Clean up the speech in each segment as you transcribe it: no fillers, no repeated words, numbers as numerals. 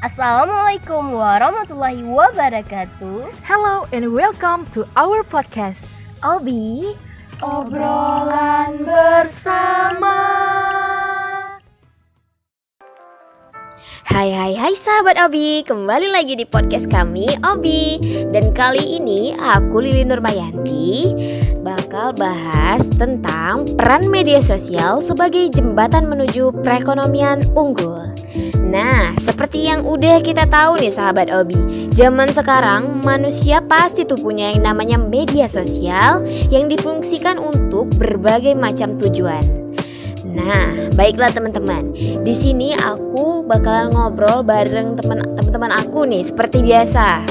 Assalamualaikum warahmatullahi wabarakatuh. Hello and welcome to our podcast Obi, Obrolan Bersama. Hai sahabat Obi, kembali lagi di podcast kami Obi. Dan kali ini aku Lili Nurmayanti bakal bahas tentang peran media sosial sebagai jembatan menuju perekonomian unggul. Nah, seperti yang udah kita tahu nih sahabat Obi, zaman sekarang manusia pasti tuh punya yang namanya media sosial yang difungsikan untuk berbagai macam tujuan. Nah, baiklah teman-teman. Di sini aku bakalan ngobrol bareng teman-teman aku nih seperti biasa.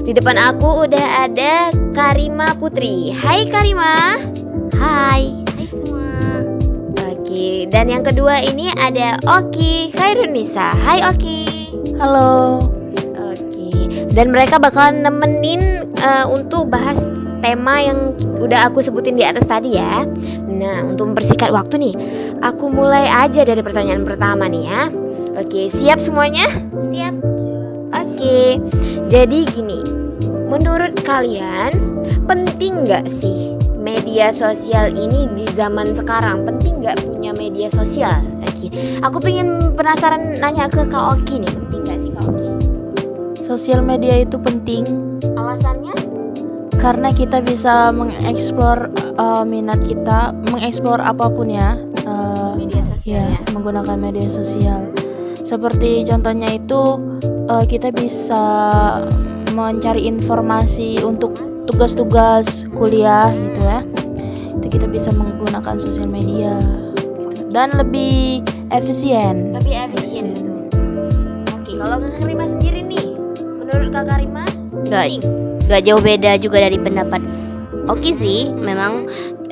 Di depan aku udah ada Karima Putri. Hai Karima. hai semua. Oke, dan yang kedua ini ada Oki Khairunisa. Hai Oki. Halo. Oke, dan mereka bakalan nemenin untuk bahas tema yang udah aku sebutin di atas tadi ya. Nah, untuk mempersingkat waktu nih, aku mulai aja dari pertanyaan pertama nih ya. Oke, siap semuanya? Siap. Oke, jadi gini, menurut kalian penting gak sih media sosial ini di zaman sekarang? Penting gak punya media sosial? Oke, aku penasaran nanya ke Kak Oki nih, penting gak sih Kak Oki? Sosial media itu penting Alasannya? karena kita bisa mengeksplor minat kita, mengeksplor apapun ya. Media sosial ya? Menggunakan media sosial. Seperti contohnya itu kita bisa mencari informasi untuk tugas-tugas kuliah gitu ya. Itu kita bisa menggunakan sosial media dan lebih efisien. Lebih efisien betul. Oke, kalau Kak Karima sendiri nih, menurut Kak Karima penting? Gak jauh beda juga dari pendapat Oki sih. Memang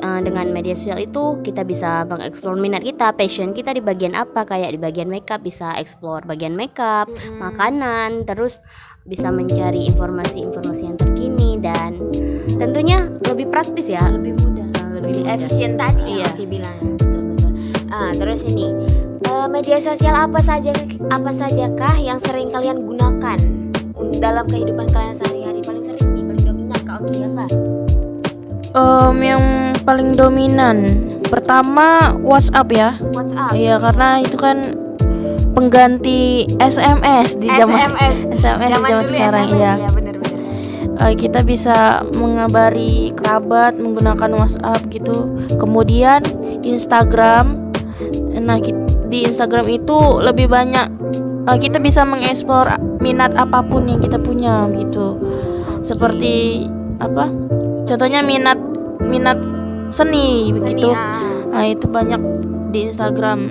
dengan media sosial itu kita bisa mengeksplor minat kita, passion kita di bagian apa. Kayak di bagian makeup bisa explore bagian makeup, makanan, terus bisa mencari informasi-informasi yang terkini. Dan tentunya lebih praktis ya, Lebih mudah. Lebih efisien tadi Iya. yang Oki bilang. Betul. Terus ini media sosial apa sajakah yang sering kalian gunakan dalam kehidupan kalian sehari-hari? Paling sering nih, paling dominan Kak Oki apa? Yang paling dominan pertama WhatsApp ya. WhatsApp. Iya, karena itu kan pengganti SMS di zaman Zaman di zaman dulu sekarang. SMS, Iya. ya benar-benar. Kita bisa mengabari kerabat menggunakan WhatsApp gitu. Kemudian Instagram. Nah, di Instagram itu lebih banyak kita bisa mengeksplor minat apapun yang kita punya gitu. Seperti apa? Contohnya minat seni begitu. Nah, itu banyak di Instagram.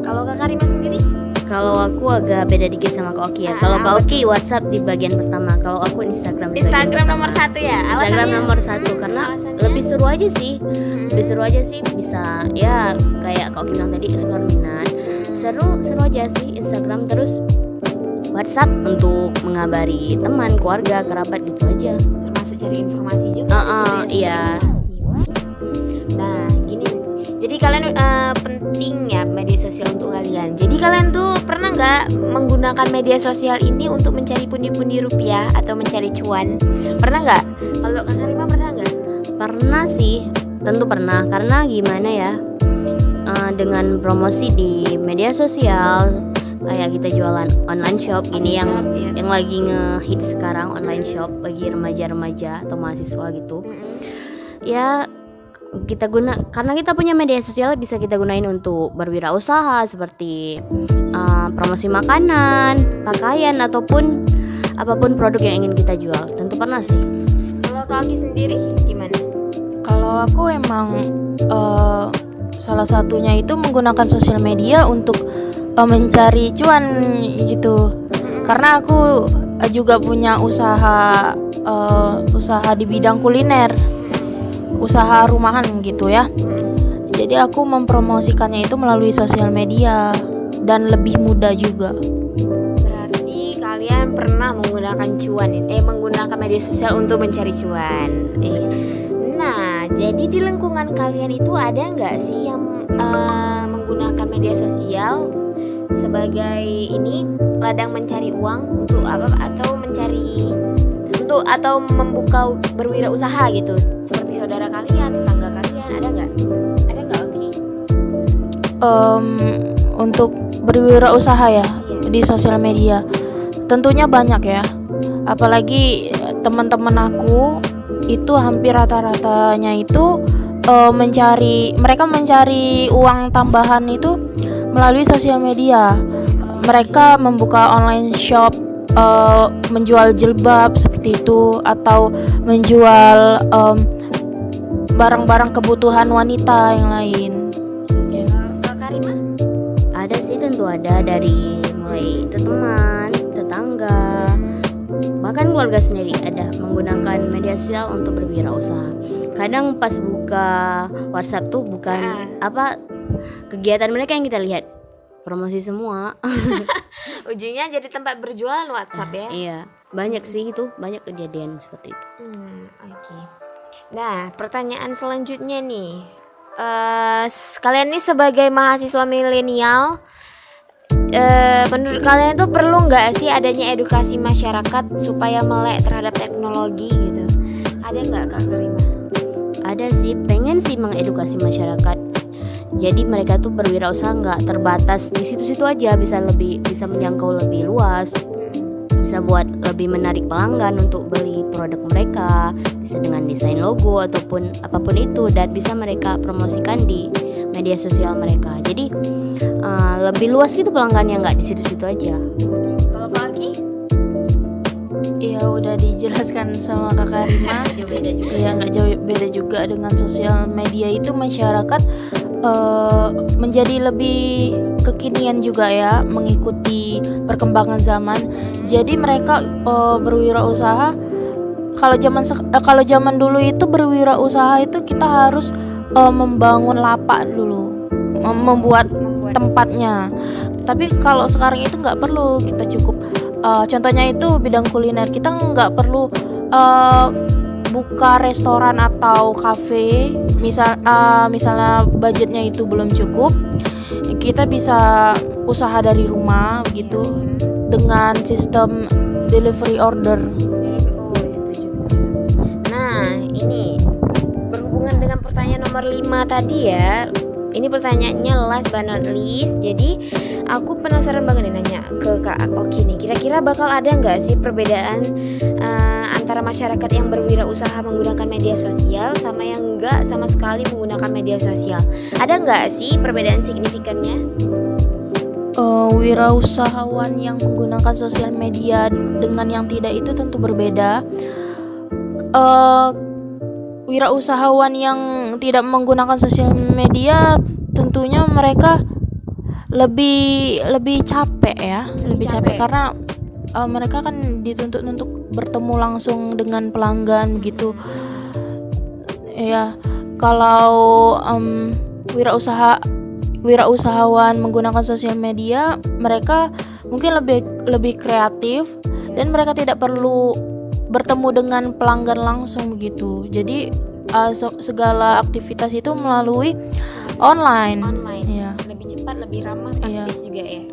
Kalau Kak Karima sendiri? Kalau aku agak beda dikit sama Kak Oki ya. Kalau Kak Oki WhatsApp di bagian pertama, kalau aku Instagram di bagian Instagram pertama. nomor 1 ya? Instagram nomor 1 karena alasannya? lebih seru aja sih. Lebih seru aja sih, bisa ya kayak Kak Oki bilang tadi, explore minat. Seru aja sih Instagram. Terus WhatsApp untuk mengabari teman, keluarga, kerabat gitu aja. Termasuk cari informasi juga di situ ya, Iya. Nah, gini. Jadi kalian penting ya media sosial untuk kalian. Jadi kalian tuh pernah nggak menggunakan media sosial ini untuk mencari pundi-pundi rupiah atau mencari cuan? Pernah nggak? Kalau Kak Karima pernah nggak? Pernah sih, tentu pernah. Karena gimana ya, dengan promosi di media sosial, kayak kita jualan online shop gini yang lagi ngehits sekarang, online shop bagi remaja-remaja atau mahasiswa gitu. Ya kita karena kita punya media sosial, bisa kita gunain untuk berwirausaha seperti promosi makanan, pakaian, ataupun apapun produk yang ingin kita jual. Tentu pernah sih. Kalau Kak Oki sendiri gimana? Kalau aku emang salah satunya itu menggunakan sosial media untuk mencari cuan gitu. Karena aku juga punya usaha di bidang kuliner, usaha rumahan gitu ya. Jadi aku mempromosikannya itu melalui sosial media dan lebih mudah juga. Berarti kalian pernah menggunakan media sosial untuk mencari cuan. Nah, jadi di lingkungan kalian itu ada nggak sih yang menggunakan media sosial sebagai ini ladang mencari uang untuk apa atau mencari untuk atau membuka berwirausaha gitu seperti saudara kalian, tetangga kalian, ada nggak Obi? Untuk berwirausaha ya di sosial media tentunya banyak ya, apalagi teman-teman aku itu hampir rata-ratanya itu mereka mencari uang tambahan itu melalui sosial media. Mereka membuka online shop, menjual jilbab seperti itu, atau menjual barang-barang kebutuhan wanita yang lain. Kak Karima? Ada sih, tentu ada, dari mulai teman, tetangga, bahkan keluarga sendiri ada menggunakan media sosial untuk berwirausaha. Kadang pas buka WhatsApp tuh bukan kegiatan mereka yang kita lihat, promosi semua. Ujungnya jadi tempat berjualan WhatsApp ya? Iya, banyak sih itu, banyak kejadian seperti itu. Oke. Nah, pertanyaan selanjutnya nih, kalian nih sebagai mahasiswa milenial, menurut kalian itu perlu nggak sih adanya edukasi masyarakat supaya melek terhadap teknologi gitu? Ada nggak Kak Karima? Ada sih, pengen sih mengedukasi masyarakat. Jadi mereka tuh berwirausaha nggak terbatas di situ-situ aja, bisa menjangkau lebih luas, bisa buat lebih menarik pelanggan untuk beli produk mereka, bisa dengan desain logo ataupun apapun itu, dan bisa mereka promosikan di media sosial mereka. Jadi lebih luas gitu pelanggannya, nggak di situ-situ aja. Kalau Kak Aki? Iya, udah dijelaskan sama Kak Karima. Iya, nggak jauh beda juga dengan sosial media itu. Masyarakat menjadi lebih kekinian juga ya, mengikuti perkembangan zaman. Jadi mereka berwirausaha. Kalau zaman dulu itu berwirausaha itu kita harus membangun lapak dulu, membuat tempatnya. Tapi kalau sekarang itu nggak perlu, kita cukup contohnya itu bidang kuliner, kita nggak perlu buka restoran atau kafe. Misalnya budgetnya itu belum cukup, kita bisa usaha dari rumah gitu dengan sistem delivery order. Setuju. Nah, ini berhubungan dengan pertanyaan nomor 5 tadi ya. Ini pertanyaannya last but not least. Jadi aku penasaran banget nih nanya ke Kak Oki nih. Kira-kira bakal ada nggak sih perbedaan antara masyarakat yang berwirausaha menggunakan media sosial sama yang nggak sama sekali menggunakan media sosial? Ada nggak sih perbedaan signifikannya? Wirausahawan yang menggunakan sosial media dengan yang tidak itu tentu berbeda. Wirausahawan yang tidak menggunakan sosial media tentunya mereka lebih capek ya, lebih capek karena mereka kan dituntut untuk bertemu langsung dengan pelanggan gitu ya. Kalau wirausahawan menggunakan sosial media, mereka mungkin lebih kreatif dan mereka tidak perlu bertemu dengan pelanggan langsung begitu. Jadi segala aktivitas itu melalui online. Online. Ya. Lebih cepat, lebih ramah, praktis juga ya.